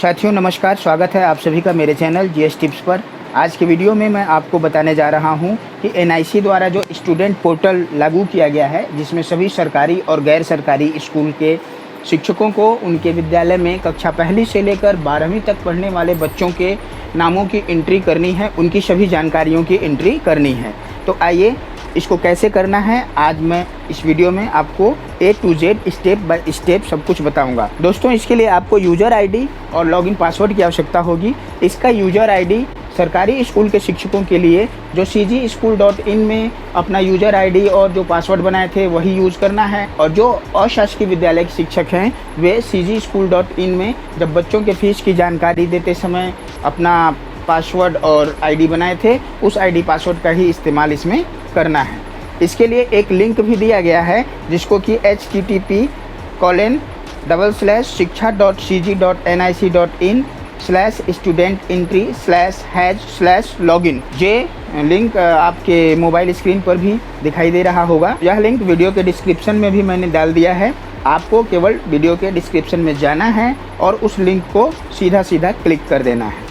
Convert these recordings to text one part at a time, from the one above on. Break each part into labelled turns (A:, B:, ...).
A: साथियों नमस्कार, स्वागत है आप सभी का मेरे चैनल जीएस टिप्स पर। आज के वीडियो में मैं आपको बताने जा रहा हूं कि एनआईसी द्वारा जो स्टूडेंट पोर्टल लागू किया गया है, जिसमें सभी सरकारी और गैर सरकारी स्कूल के शिक्षकों को उनके विद्यालय में कक्षा पहली से लेकर 12वीं तक पढ़ने वाले बच्चों के नामों की एंट्री करनी है, उनकी सभी जानकारियों की एंट्री करनी है। तो आइए इसको कैसे करना है आज मैं इस वीडियो में आपको A to Z step by step सब कुछ बताऊंगा। दोस्तों, इसके लिए आपको यूज़र आईडी और लॉगिन पासवर्ड की आवश्यकता होगी। इसका यूज़र आईडी सरकारी स्कूल के शिक्षकों के लिए जो cgschool.in में अपना यूज़र आईडी और जो पासवर्ड बनाए थे वही यूज़ करना है, और जो अशासकीय विद्यालय के शिक्षक हैं वे cgschool.in में जब बच्चों के फीस की जानकारी देते समय अपना पासवर्ड और आईडी बनाए थे, उस आईडी पासवर्ड का ही इस्तेमाल इसमें करना है। इसके लिए एक लिंक भी दिया गया है जिसको कि http://शिक्षा.cg.nic.in/studententry/has/login। ये लिंक आपके मोबाइल स्क्रीन पर भी दिखाई दे रहा होगा। यह लिंक वीडियो के डिस्क्रिप्शन में भी मैंने डाल दिया है। आपको केवल वीडियो के डिस्क्रिप्शन में जाना है और उस लिंक को सीधा क्लिक कर देना है।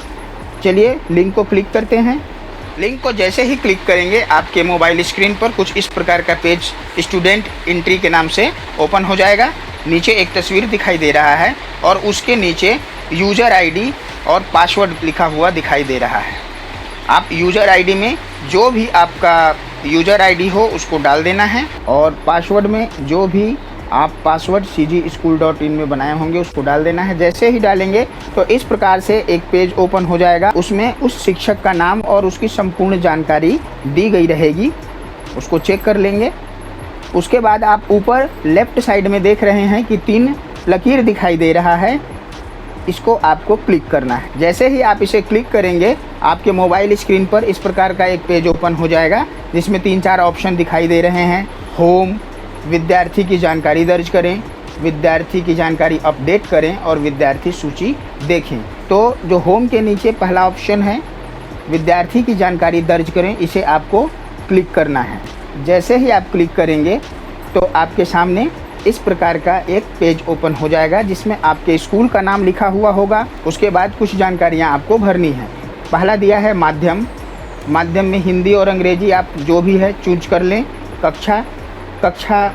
A: चलिए लिंक को क्लिक करते हैं। लिंक को जैसे ही क्लिक करेंगे आपके मोबाइल स्क्रीन पर कुछ इस प्रकार का पेज स्टूडेंट एंट्री के नाम से ओपन हो जाएगा। नीचे एक तस्वीर दिखाई दे रहा है और उसके नीचे यूज़र आईडी और पासवर्ड लिखा हुआ दिखाई दे रहा है। आप यूज़र आईडी में जो भी आपका यूज़र आईडी हो उसको डाल देना है, और पासवर्ड में जो भी आप पासवर्ड cgschool.in में बनाए होंगे उसको डाल देना है। जैसे ही डालेंगे तो इस प्रकार से एक पेज ओपन हो जाएगा। उसमें उस शिक्षक का नाम और उसकी संपूर्ण जानकारी दी गई रहेगी, उसको चेक कर लेंगे। उसके बाद आप ऊपर लेफ़्ट साइड में देख रहे हैं कि 3 लकीर दिखाई दे रहा है, इसको आपको क्लिक करना है। जैसे ही आप इसे क्लिक करेंगे आपके मोबाइल स्क्रीन पर इस प्रकार का एक पेज ओपन हो जाएगा जिसमें 3-4 ऑप्शन दिखाई दे रहे हैं। होम, विद्यार्थी की जानकारी दर्ज करें, विद्यार्थी की जानकारी अपडेट करें और विद्यार्थी सूची देखें। तो जो होम के नीचे पहला ऑप्शन है विद्यार्थी की जानकारी दर्ज करें, इसे आपको क्लिक करना है। जैसे ही आप क्लिक करेंगे तो आपके सामने इस प्रकार का एक पेज ओपन हो जाएगा जिसमें आपके स्कूल का नाम लिखा हुआ होगा। उसके बाद कुछ जानकारियाँ आपको भरनी है। पहला दिया है माध्यम में हिंदी और अंग्रेजी आप जो भी है चूज कर लें। कक्षा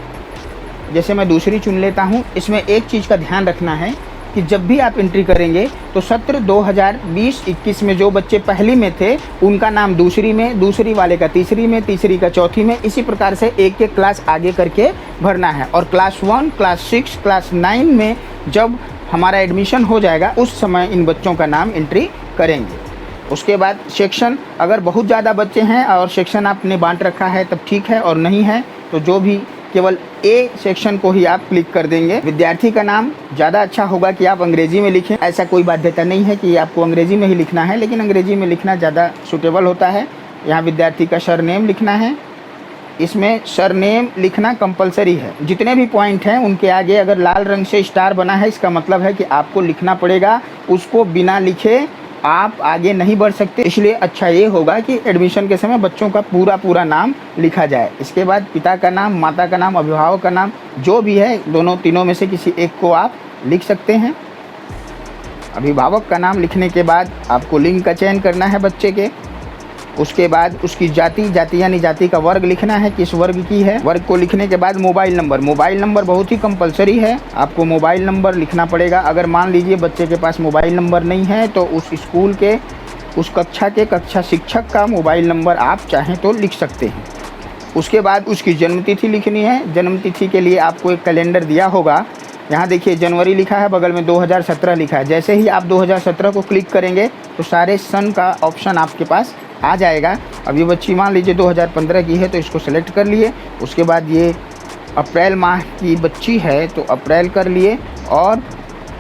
A: जैसे मैं दूसरी चुन लेता हूँ। इसमें एक चीज़ का ध्यान रखना है कि जब भी आप एंट्री करेंगे तो सत्र 2020-21 में जो बच्चे पहली में थे उनका नाम दूसरी में, दूसरी वाले का तीसरी में, तीसरी का चौथी में, इसी प्रकार से एक एक क्लास आगे करके भरना है। और क्लास 1, क्लास 6, क्लास 9 में जब हमारा एडमिशन हो जाएगा उस समय इन बच्चों का नाम एंट्री करेंगे। उसके बाद सेक्शन, अगर बहुत ज़्यादा बच्चे हैं और सेक्शन आपने बांट रखा है तब ठीक है, और नहीं है तो जो भी केवल ए सेक्शन को ही आप क्लिक कर देंगे। विद्यार्थी का नाम ज़्यादा अच्छा होगा कि आप अंग्रेजी में लिखें। ऐसा कोई बाध्यता नहीं है कि आपको अंग्रेजी में ही लिखना है, लेकिन अंग्रेजी में लिखना ज़्यादा सूटेबल होता है। यहाँ विद्यार्थी का सरनेम लिखना है। इसमें सरनेम लिखना कंपलसरी है। जितने भी पॉइंट हैं उनके आगे अगर लाल रंग से स्टार बना है इसका मतलब है कि आपको लिखना पड़ेगा। उसको बिना लिखे आप आगे नहीं बढ़ सकते। इसलिए अच्छा ये होगा कि एडमिशन के समय बच्चों का पूरा नाम लिखा जाए। इसके बाद पिता का नाम, माता का नाम, अभिभावक का नाम जो भी है तीनों में से किसी एक को आप लिख सकते हैं। अभिभावक का नाम लिखने के बाद आपको लिंग का चयन करना है बच्चे के। उसके बाद उसकी जाति यानी जाति का वर्ग लिखना है, किस वर्ग की है। वर्ग को लिखने के बाद मोबाइल नंबर बहुत ही कंपलसरी है, आपको मोबाइल नंबर लिखना पड़ेगा। अगर मान लीजिए बच्चे के पास मोबाइल नंबर नहीं है तो उस स्कूल के उस कक्षा के कक्षा शिक्षक का मोबाइल नंबर आप चाहें तो लिख सकते हैं। उसके बाद उसकी जन्मतिथि लिखनी है। जन्मतिथि के लिए आपको एक कैलेंडर दिया होगा। यहाँ देखिए जनवरी लिखा है, बगल में 2017 लिखा है। जैसे ही आप 2017 को क्लिक करेंगे तो सारे सन का ऑप्शन आपके पास आ जाएगा। अब ये बच्ची मान लीजिए 2015 की है तो इसको सेलेक्ट कर लिए। उसके बाद ये अप्रैल माह की बच्ची है तो अप्रैल कर लिए, और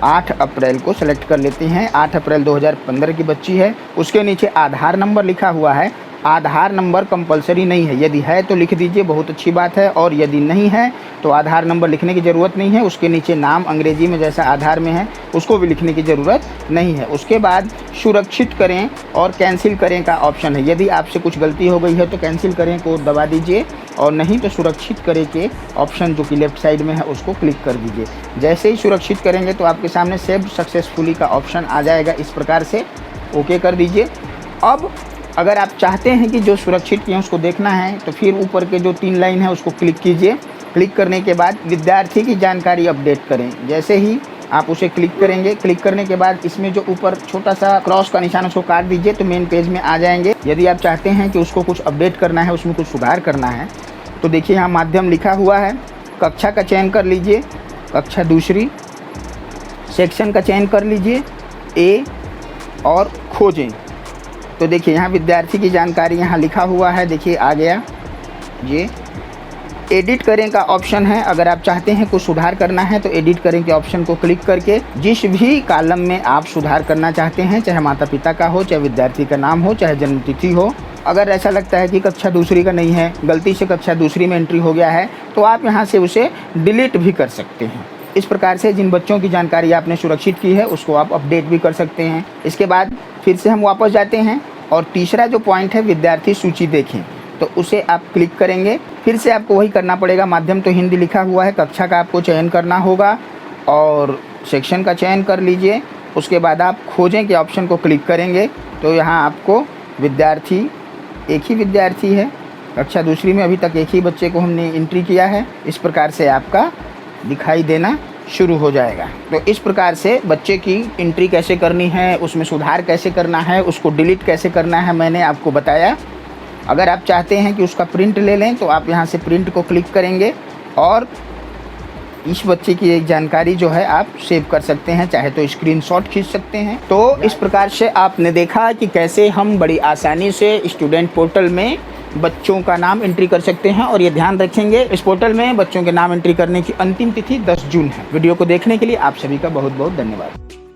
A: 8 अप्रैल को सेलेक्ट कर लेते हैं। 8 अप्रैल 2015 की बच्ची है। उसके नीचे आधार नंबर लिखा हुआ है, आधार नंबर कंपलसरी नहीं है। यदि है तो लिख दीजिए, बहुत अच्छी बात है, और यदि नहीं है तो आधार नंबर लिखने की ज़रूरत नहीं है। उसके नीचे नाम अंग्रेजी में जैसा आधार में है उसको भी लिखने की ज़रूरत नहीं है। उसके बाद सुरक्षित करें और कैंसिल करें का ऑप्शन है। यदि आपसे कुछ गलती हो गई है तो कैंसिल करें को दबा दीजिए, और नहीं तो सुरक्षित करें के ऑप्शन जो कि लेफ्ट साइड में है उसको क्लिक कर दीजिए। जैसे ही सुरक्षित करेंगे तो आपके सामने सेव्ड सक्सेसफुली का ऑप्शन आ जाएगा। इस प्रकार से ओके कर दीजिए। अब अगर आप चाहते हैं कि जो सुरक्षित किए उसको देखना है तो फिर ऊपर के जो 3 लाइन है उसको क्लिक कीजिए। क्लिक करने के बाद विद्यार्थी की जानकारी अपडेट करें। जैसे ही आप उसे क्लिक करेंगे, क्लिक करने के बाद इसमें जो ऊपर छोटा सा क्रॉस का निशान उसको काट दीजिए तो मेन पेज में आ जाएंगे। यदि आप चाहते हैं कि उसको कुछ अपडेट करना है, उसमें कुछ सुधार करना है, तो देखिए यहाँ माध्यम लिखा हुआ है। कक्षा का चयन कर लीजिए, कक्षा दूसरी। सेक्शन का चयन कर लीजिए ए, और खोजें। तो देखिए यहाँ विद्यार्थी की जानकारी यहाँ लिखा हुआ है, देखिए आ गया। ये एडिट करें का ऑप्शन है। अगर आप चाहते हैं कुछ सुधार करना है तो एडिट करें के ऑप्शन को क्लिक करके जिस भी कॉलम में आप सुधार करना चाहते हैं, चाहे माता पिता का हो, चाहे विद्यार्थी का नाम हो, चाहे जन्म तिथि हो, अगर ऐसा लगता है कि कक्षा दूसरी का नहीं है, गलती से कक्षा दूसरी में एंट्री हो गया है, तो आप यहाँ से उसे डिलीट भी कर सकते हैं। इस प्रकार से जिन बच्चों की जानकारी आपने सुरक्षित की है उसको आप अपडेट भी कर सकते हैं। इसके बाद फिर से हम वापस जाते हैं और तीसरा जो पॉइंट है विद्यार्थी सूची देखें, तो उसे आप क्लिक करेंगे। फिर से आपको वही करना पड़ेगा। माध्यम तो हिंदी लिखा हुआ है, कक्षा का आपको चयन करना होगा और सेक्शन का चयन कर लीजिए। उसके बाद आप खोजें के ऑप्शन को क्लिक करेंगे तो यहाँ आपको विद्यार्थी, एक ही विद्यार्थी है, कक्षा दूसरी में अभी तक एक ही बच्चे को हमने एंट्री किया है। इस प्रकार से आपका दिखाई देना शुरू हो जाएगा। तो इस प्रकार से बच्चे की एंट्री कैसे करनी है, उसमें सुधार कैसे करना है, उसको डिलीट कैसे करना है, मैंने आपको बताया। अगर आप चाहते हैं कि उसका प्रिंट ले लें तो आप यहाँ से प्रिंट को क्लिक करेंगे और इस बच्चे की एक जानकारी जो है आप सेव कर सकते हैं, चाहे तो स्क्रीनशॉट खींच सकते हैं। तो इस प्रकार से आपने देखा कि कैसे हम बड़ी आसानी से स्टूडेंट पोर्टल में बच्चों का नाम एंट्री कर सकते हैं। और ये ध्यान रखेंगे, इस पोर्टल में बच्चों के नाम एंट्री करने की अंतिम तिथि 10 जून है। वीडियो को देखने के लिए आप सभी का बहुत बहुत धन्यवाद।